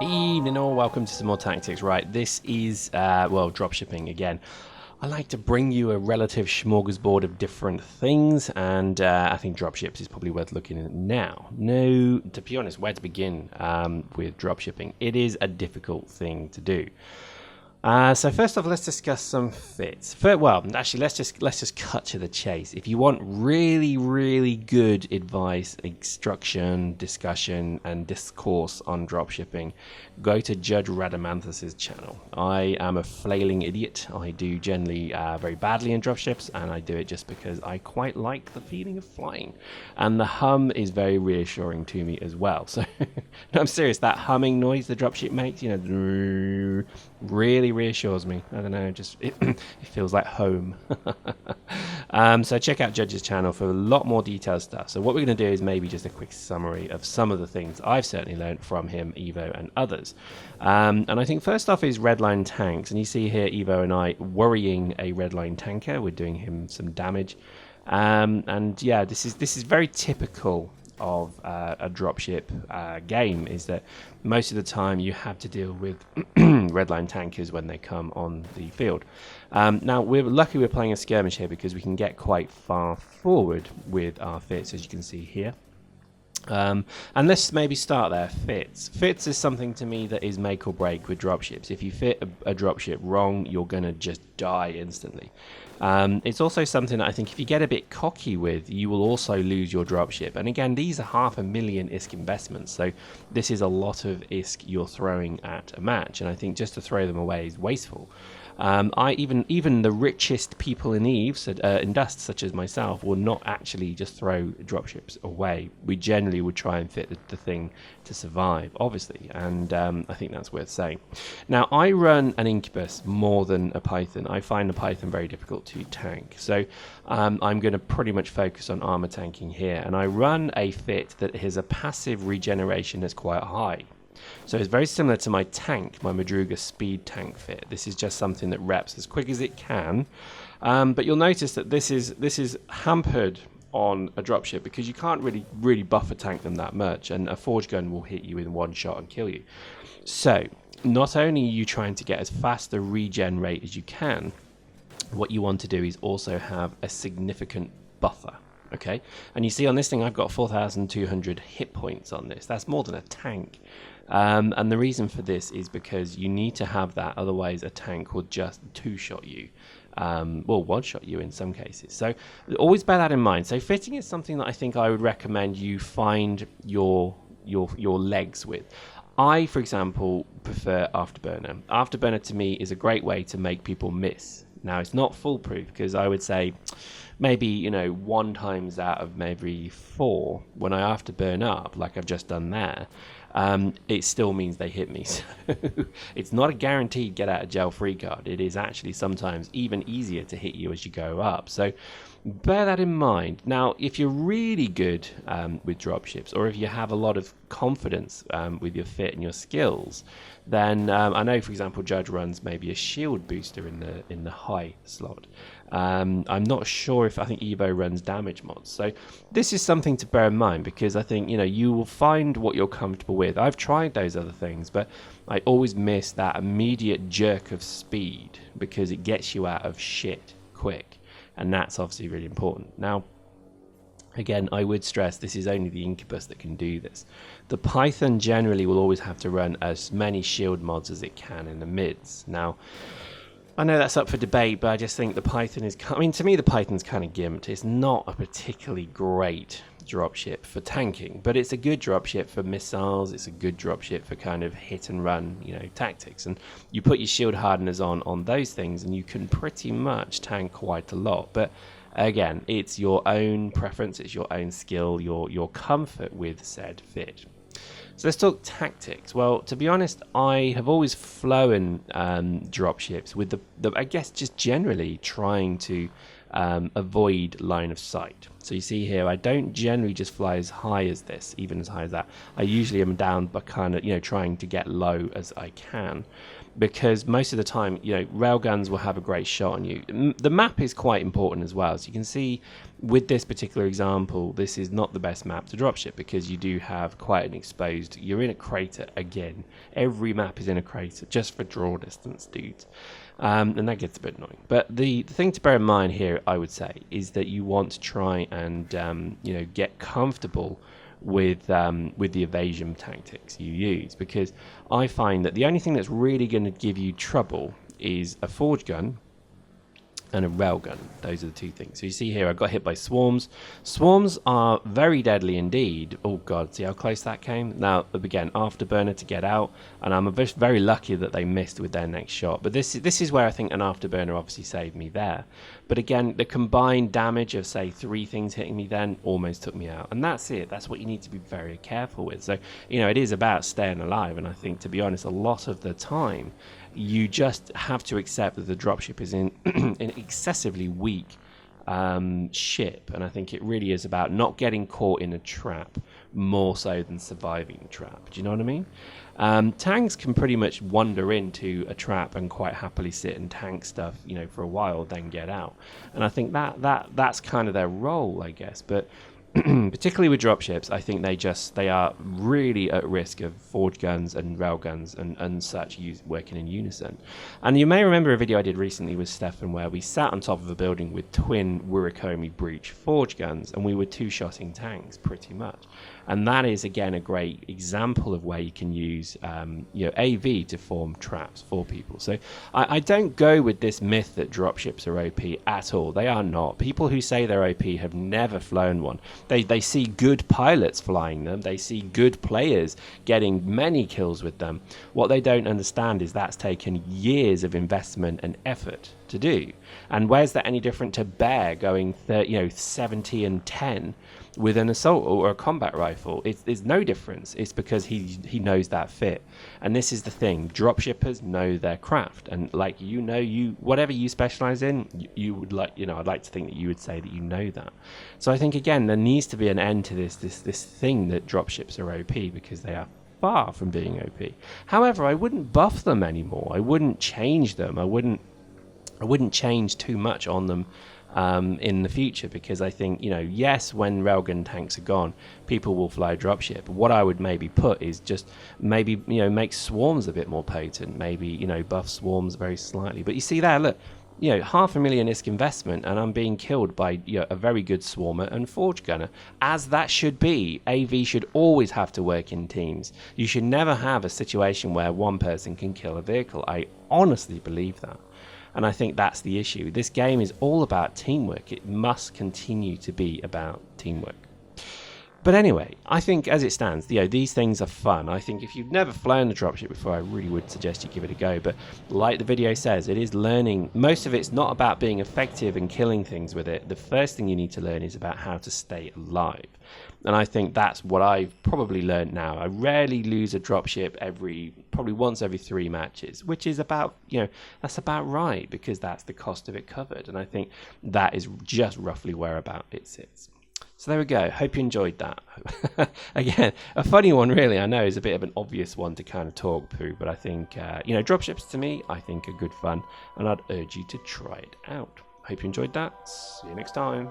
Evening all, welcome to some more tactics. Right, this is, well, dropshipping again. I like to bring you a relative smorgasbord of different things, and I think dropships is probably worth looking at now. No, to be honest, where to begin with dropshipping? It is a difficult thing to do. So first off, let's discuss some fits. Well, actually, let's just cut to the chase. If you want really good advice, instruction, discussion, and discourse on dropshipping, go to Judge Radamanthus's channel. I am a flailing idiot. I do generally very badly in dropships, and I do it just because I quite like the feeling of flying, and the hum is very reassuring to me as well. So, no, I'm serious. That humming noise the dropship makes, really reassures me. I don't know, just it feels like home. So check out Judge's channel for a lot more detailed stuff. So what we're going to do is maybe just a quick summary of some of the things I've certainly learned from him, Evo, and others. And I think first off is redline tanks, and you see here Evo and I worrying a redline tanker. We're doing him some damage, and yeah, this is very typical of a dropship game, is that most of the time you have to deal with redline tankers when they come on the field. Now we're lucky we're playing a skirmish here because we can get quite far forward with our fits, as you can see here. And let's maybe start there. Fits is something to me that is make or break with dropships. If you fit a dropship wrong, you're gonna just die instantly. It's also something that I think if you get a bit cocky with, you will also lose your dropship. And again, these are 500,000 ISK investments, so this is a lot of ISK you're throwing at a match, and I think just to throw them away is wasteful. Even the richest people in in Dust, such as myself, will not actually just throw dropships away. We generally would try and fit the thing to survive, obviously, and I think that's worth saying. Now, I run an Incubus more than a Python. I find the Python very difficult to tank, so I'm going to pretty much focus on armor tanking here, and I run a fit that has a passive regeneration that's quite high. So it's very similar to my tank, my Madruga speed tank fit. This is just something that reps as quick as it can, but you'll notice that this is hampered on a dropship because you can't really buffer tank them that much, and a forge gun will hit you in one shot and kill you. So not only are you trying to get as fast a regen rate as you can, what you want to do is also have a significant buffer. Okay, and you see on this thing I've got 4,200 hit points on this. That's more than a tank. And the reason for this is because you need to have that, otherwise a tank will just two-shot you, well, one-shot you in some cases. So always bear that in mind. So fitting is something that I think I would recommend you find your legs with. I, for example, prefer Afterburner. Afterburner to me is a great way to make people miss. Now, it's not foolproof because I would say maybe, 1 times out of maybe 4, when I afterburn up, like I've just done there, it still means they hit me. So it's not a guaranteed get out of jail free card. It is actually sometimes even easier to hit you as you go up. So bear that in mind. Now, if you're really good with dropships, or if you have a lot of confidence with your fit and your skills, then I know, for example, Judge runs maybe a shield booster in the high slot. I'm not sure if I think Evo runs damage mods. So this is something to bear in mind, because I think you will find what you're comfortable with. I've tried those other things, but I always miss that immediate jerk of speed because it gets you out of shit quick, and that's obviously really important. Now, again, I would stress this is only the Incubus that can do this. The Python generally will always have to run as many shield mods as it can in the mids. Now, I know that's up for debate, but I just think the Python is... I mean, to me, the Python's kind of gimped. It's not a particularly great dropship for tanking, but it's a good dropship for missiles. It's a good dropship for kind of hit and run, tactics. And you put your shield hardeners on those things, and you can pretty much tank quite a lot. But again, it's your own preference, it's your own skill, your comfort with said fit. So let's talk tactics. Well, to be honest, I have always flown dropships with I guess just generally trying to avoid line of sight. So you see here, I don't generally just fly as high as this, even as high as that. I usually am down, but kind of trying to get low as I can. because most of the time, railguns will have a great shot on you. The map is quite important as well. So you can see with this particular example, this is not the best map to dropship because you do have quite an exposed, you're in a crater again. Every map is in a crater just for draw distance, dudes. And that gets a bit annoying. But the thing to bear in mind here, I would say, is that you want to try and get comfortable with the evasion tactics you use, because I find that the only thing that's really going to give you trouble is a forge gun and a railgun. Those are the two things. So you see here, I got hit by swarms. Swarms are very deadly indeed. Oh god, see how close that came? Now, again, afterburner to get out, and I'm very lucky that they missed with their next shot. But this is where I think an afterburner obviously saved me there. But again, the combined damage of, say, 3 things hitting me then almost took me out. And that's it. That's what you need to be very careful with. So, it is about staying alive. And I think, to be honest, a lot of the time, you just have to accept that the dropship is in an excessively weak ship, and I think it really is about not getting caught in a trap more so than surviving the trap. Do you know what I mean? Tanks can pretty much wander into a trap and quite happily sit and tank stuff, for a while, then get out. And I think that's kind of their role, I guess. But particularly with dropships, I think they are really at risk of forge guns and rail guns and such working in unison. And you may remember a video I did recently with Stefan where we sat on top of a building with twin Wurikomi breach forge guns, and we were two-shotting tanks pretty much. And that is, again, a great example of where you can use AV to form traps for people. So I don't go with this myth that dropships are OP at all. They are not. People who say they're OP have never flown one. They see good pilots flying them. They see good players getting many kills with them. What they don't understand is that's taken years of investment and effort to do. And where's that any different to Bear going 70 and 10 with an assault or a combat rifle? It's no difference. It's because he knows that fit. And this is the thing, dropshippers know their craft, and whatever you specialize in, you would like, I'd like to think that you would say that you know that. So I think, again, there needs to be an end to this thing that dropships are OP, because they are far from being OP. However, I wouldn't buff them anymore. I wouldn't change them. I wouldn't change too much on them in the future, because I think, yes, when railgun tanks are gone, people will fly dropship. What I would maybe put is just maybe, make swarms a bit more potent, maybe, buff swarms very slightly. But you see there, look, $500,000 ISK investment, and I'm being killed by a very good swarmer and forge gunner, as that should be. AV should always have to work in teams. You should never have a situation where one person can kill a vehicle. I honestly believe that. And I think that's the issue. This game is all about teamwork. It must continue to be about teamwork. But anyway, I think as it stands, these things are fun. I think if you've never flown a dropship before, I really would suggest you give it a go. But like the video says, it is learning. Most of it's not about being effective and killing things with it. The first thing you need to learn is about how to stay alive. And I think that's what I've probably learned now. I rarely lose a dropship probably once every 3 matches, which is about, that's about right, because that's the cost of it covered. And I think that is just roughly whereabout it sits. So there we go. Hope you enjoyed that. Again, a funny one, really. I know is a bit of an obvious one to kind of talk through, but I think, dropships to me, I think are good fun, and I'd urge you to try it out. Hope you enjoyed that. See you next time.